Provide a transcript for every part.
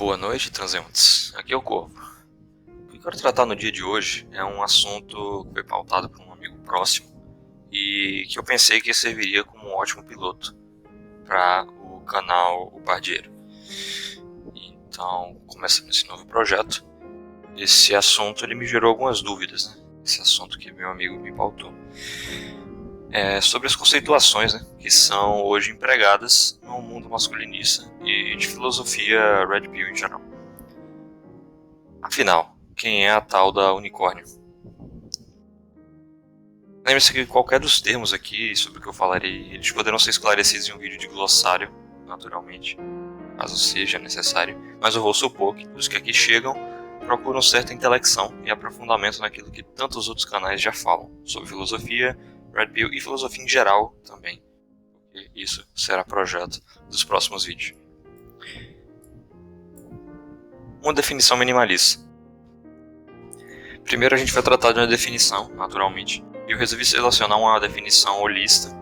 Boa noite, transeuntes. Aqui é o Corvo. O que eu quero tratar no dia de hoje é um assunto que foi pautado por um amigo próximo e que eu pensei que serviria como um ótimo piloto para o canal O Pardieiro. Então, começando esse novo projeto, esse assunto ele me gerou algumas dúvidas, né? Esse assunto que meu amigo me pautou. Sobre as conceituações, né, que são hoje empregadas no mundo masculinista e de filosofia Red Pill em geral. Afinal, quem é a tal da unicórnio? Lembre-se que qualquer dos termos aqui sobre o que eu falarei, eles poderão ser esclarecidos em um vídeo de glossário, naturalmente, caso seja necessário, mas eu vou supor que os que aqui chegam procuram certa intelecção e aprofundamento naquilo que tantos outros canais já falam sobre filosofia, Red Pill e filosofia em geral também, porque isso será projeto dos próximos vídeos. Uma definição minimalista. Primeiro a gente vai tratar de uma definição, naturalmente, e eu resolvi selecionar uma definição holista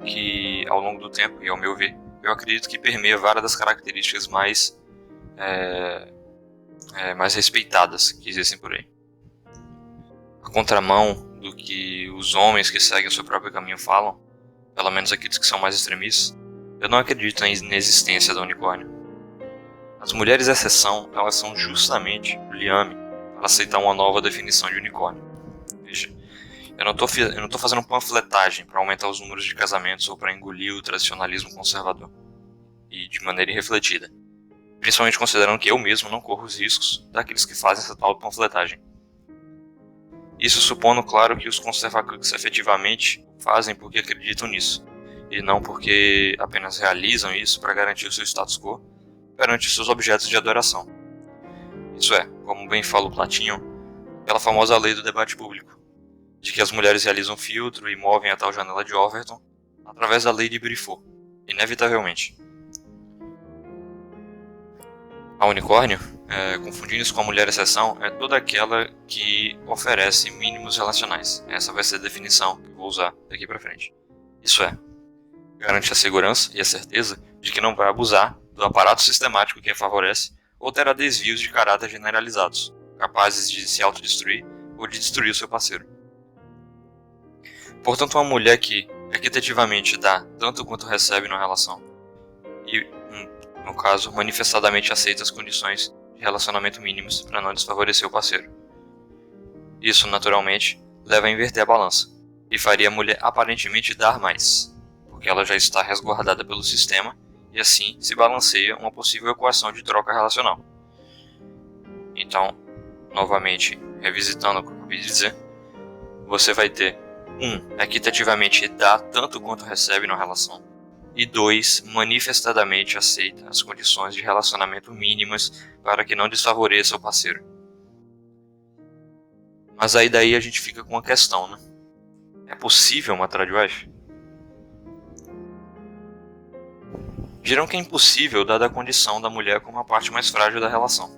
que, ao longo do tempo, e ao meu ver, eu acredito que permeia várias das características mais respeitadas que existem por aí. A contramão do que os homens que seguem o seu próprio caminho falam, pelo menos aqueles que são mais extremistas, eu não acredito na inexistência do unicórnio. As mulheres exceção, elas são justamente o liame para aceitar uma nova definição de unicórnio. Veja, eu não estou fazendo panfletagem para aumentar os números de casamentos ou para engolir o tradicionalismo conservador, e de maneira irrefletida, principalmente considerando que eu mesmo não corro os riscos daqueles que fazem essa tal panfletagem. Isso supondo, claro, que os conservadores efetivamente fazem porque acreditam nisso, e não porque apenas realizam isso para garantir o seu status quo perante seus objetos de adoração. Isso é, como bem fala o Platinho, aquela famosa lei do debate público, de que as mulheres realizam filtro e movem a tal janela de Overton através da lei de Briffaut, inevitavelmente. A unicórnio, confundindo isso com a mulher exceção, é toda aquela que oferece mínimos relacionais. Essa vai ser a definição que eu vou usar daqui para frente. Isso é, garante a segurança e a certeza de que não vai abusar do aparato sistemático que a favorece ou terá desvios de caráter generalizados, capazes de se autodestruir ou de destruir o seu parceiro. Portanto, uma mulher que equitativamente dá tanto quanto recebe na relação e, no caso, manifestadamente aceita as condições de relacionamento mínimos para não desfavorecer o parceiro. Isso, naturalmente, leva a inverter a balança e faria a mulher aparentemente dar mais, porque ela já está resguardada pelo sistema e assim se balanceia uma possível equação de troca relacional. Então, novamente, revisitando o que eu acabei de dizer, você vai ter 1. Equitativamente dá tanto quanto recebe na relação, e 2. Manifestadamente aceita as condições de relacionamento mínimas para que não desfavoreça o parceiro. Mas aí daí a gente fica com uma questão, né? É possível uma tradwife? Dirão que é impossível dada a condição da mulher como a parte mais frágil da relação.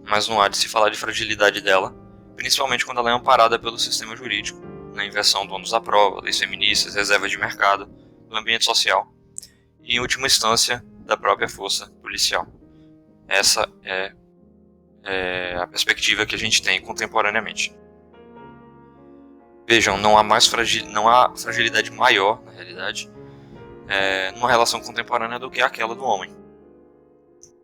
Mas não há de se falar de fragilidade dela, principalmente quando ela é amparada pelo sistema jurídico, na inversão do ônus da prova, leis feministas, reservas de mercado, do ambiente social e, em última instância, da própria força policial. Essa é a perspectiva que a gente tem contemporaneamente. Vejam, não há fragilidade maior, na realidade, numa relação contemporânea do que aquela do homem.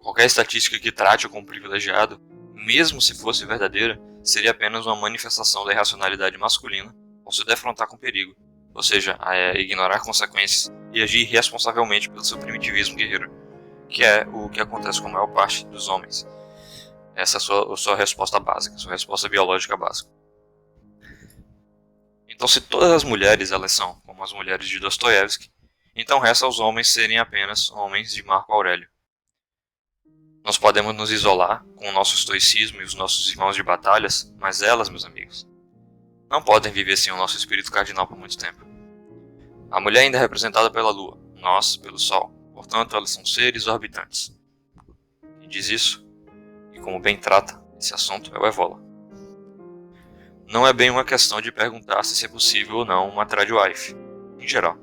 Qualquer estatística que trate-o como privilegiado, mesmo se fosse verdadeira, seria apenas uma manifestação da irracionalidade masculina ao se defrontar com perigo, ou seja, ignorar consequências e agir irresponsavelmente pelo seu primitivismo guerreiro, que é o que acontece com a maior parte dos homens. Essa é a sua resposta básica, a sua resposta biológica básica. Então, se todas as mulheres elas são como as mulheres de Dostoiévski, então resta aos homens serem apenas homens de Marco Aurélio. Nós podemos nos isolar com o nosso estoicismo e os nossos irmãos de batalhas, mas elas, meus amigos, não podem viver sem o nosso espírito cardinal por muito tempo. A mulher ainda é representada pela lua, nós pelo sol, portanto elas são seres orbitantes. Quem diz isso, e como bem trata esse assunto, é o Evola. Não é bem uma questão de perguntar se é possível ou não uma tradwife, em geral,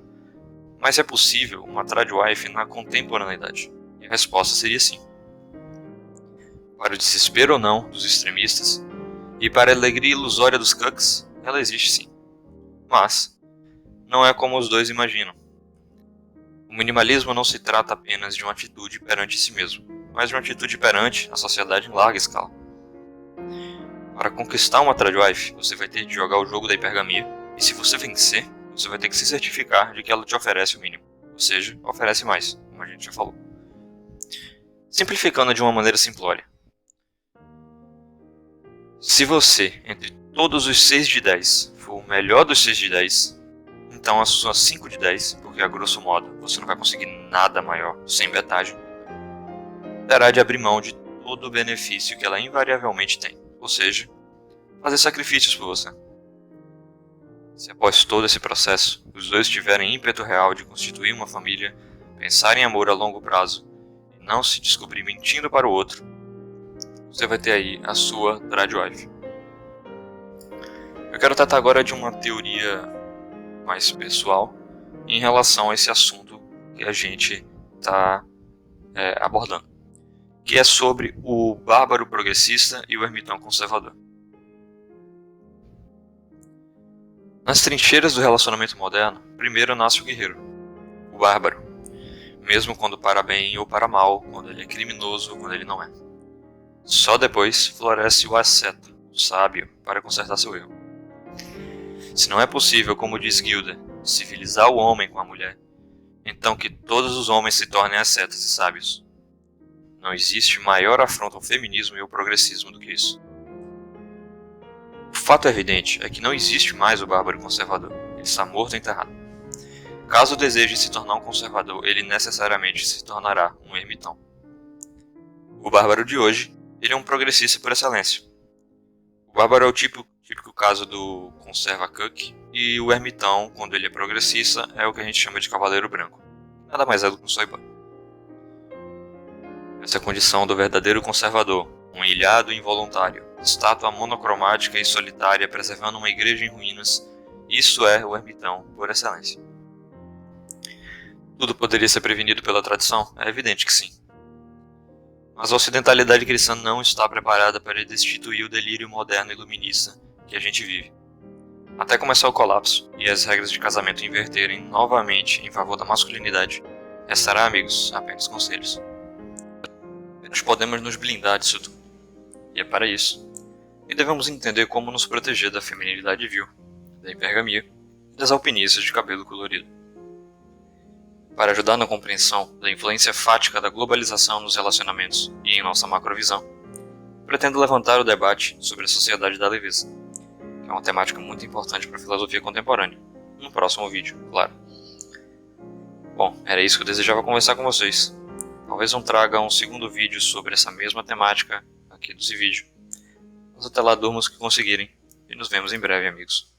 mas é possível uma tradwife na contemporaneidade, e a resposta seria sim. Para o desespero ou não dos extremistas, e para a alegria ilusória dos cucks, ela existe sim. Mas não é como os dois imaginam. O minimalismo não se trata apenas de uma atitude perante si mesmo, mas de uma atitude perante a sociedade em larga escala. Para conquistar uma Tradwife, você vai ter de jogar o jogo da hipergamia, e se você vencer, você vai ter que se certificar de que ela te oferece o mínimo, ou seja, oferece mais, como a gente já falou. Simplificando de uma maneira simplória. Se você, entre todos os 6 de 10, for o melhor dos 6 de 10, então as suas 5 de 10, porque a grosso modo você não vai conseguir nada maior sem betagem, terá de abrir mão de todo o benefício que ela invariavelmente tem, ou seja, fazer sacrifícios por você. Se após todo esse processo, os dois tiverem ímpeto real de constituir uma família, pensar em amor a longo prazo e não se descobrir mentindo para o outro, você vai ter aí a sua Tradwife. Eu quero tratar agora de uma teoria mais pessoal em relação a esse assunto que a gente está abordando, que é sobre o bárbaro progressista e o ermitão conservador. Nas trincheiras do relacionamento moderno, primeiro nasce o guerreiro, o bárbaro, mesmo quando para bem ou para mal, quando ele é criminoso ou quando ele não é. Só depois floresce o asceta, o sábio, para consertar seu erro. Se não é possível, como diz Gilder, civilizar o homem com a mulher, então que todos os homens se tornem ascetas e sábios. Não existe maior afronta ao feminismo e ao progressismo do que isso. O fato evidente é que não existe mais o bárbaro conservador, ele está morto e enterrado. Caso deseje se tornar um conservador, ele necessariamente se tornará um ermitão. O bárbaro de hoje, ele é um progressista por excelência. O bárbaro é o típico caso do conserva cuck, e o ermitão, quando ele é progressista, é o que a gente chama de cavaleiro branco. Nada mais é do que um soibã. Essa é a condição do verdadeiro conservador, um ilhado involuntário, estátua monocromática e solitária preservando uma igreja em ruínas. Isso é o ermitão por excelência. Tudo poderia ser prevenido pela tradição? É evidente que sim. Mas a ocidentalidade cristã não está preparada para destituir o delírio moderno iluminista que a gente vive. Até começar o colapso e as regras de casamento inverterem novamente em favor da masculinidade, restará, amigos, apenas conselhos. Nós podemos nos blindar disso tudo. E é para isso que devemos entender como nos proteger da feminilidade vil, da hipergamia e das alpinistas de cabelo colorido. Para ajudar na compreensão da influência fática da globalização nos relacionamentos e em nossa macrovisão, pretendo levantar o debate sobre a sociedade da leveza, que é uma temática muito importante para a filosofia contemporânea, no próximo vídeo, claro. Bom, era isso que eu desejava conversar com vocês. Talvez eu traga um segundo vídeo sobre essa mesma temática aqui desse vídeo. Mas até lá, durmam os que conseguirem, e nos vemos em breve, amigos.